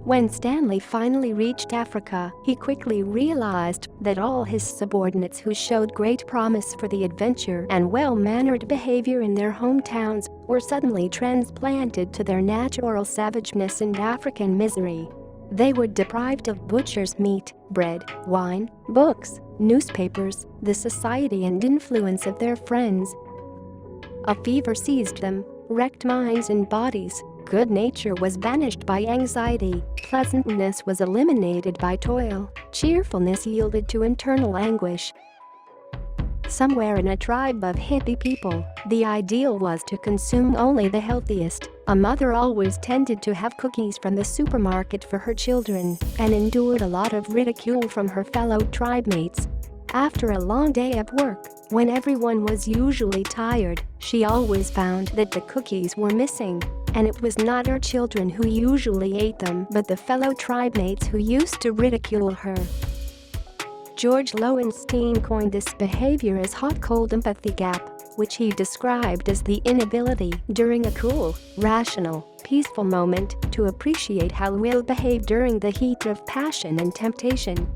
When Stanley finally reached Africa, he quickly realized that all his subordinates who showed great promise for the adventure and well-mannered behavior in their hometowns were suddenly transplanted to their natural savageness and African misery. They were deprived of butcher's meat, bread, wine, books, newspapers, the society and influence of their friends. A fever seized them, wrecked minds and bodies. Good nature was banished by anxiety, pleasantness was eliminated by toil, cheerfulness yielded to internal anguish. Somewhere in a tribe of hippie people, the ideal was to consume only the healthiest. A mother always tended to have cookies from the supermarket for her children and endured a lot of ridicule from her fellow tribe mates. After a long day of work, when everyone was usually tired, she always found that the cookies were missing. And it was not her children who usually ate them but the fellow tribe mates who used to ridicule her. George Lowenstein coined this behavior as hot-cold empathy gap, which he described as the inability during a cool, rational, peaceful moment to appreciate how we'll behave during the heat of passion and temptation.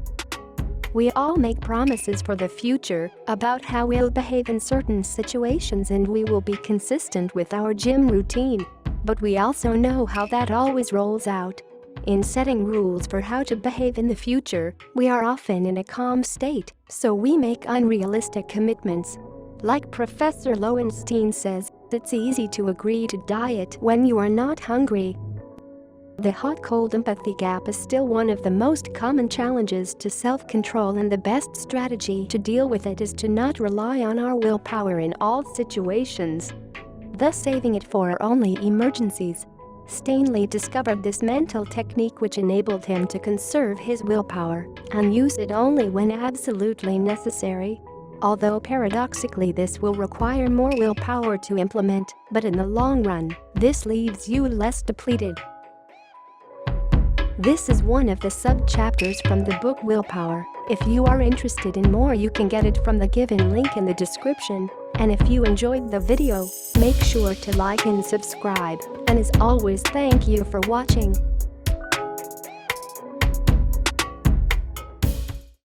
We all make promises for the future about how we'll behave in certain situations and we will be consistent with our gym routine. But we also know how that always rolls out. In setting rules for how to behave in the future, we are often in a calm state, so we make unrealistic commitments. Like Professor Lowenstein says, it's easy to agree to diet when you are not hungry. The hot-cold empathy gap is still one of the most common challenges to self-control, and the best strategy to deal with it is to not rely on our willpower in all situations, thus saving it for only emergencies. Stanley discovered this mental technique which enabled him to conserve his willpower and use it only when absolutely necessary. Although paradoxically this will require more willpower to implement, but in the long run, this leaves you less depleted. This is one of the sub-chapters from the book Willpower. If you are interested in more, you can get it from the given link in the description. And if you enjoyed the video, make sure to like and subscribe. And as always, thank you for watching.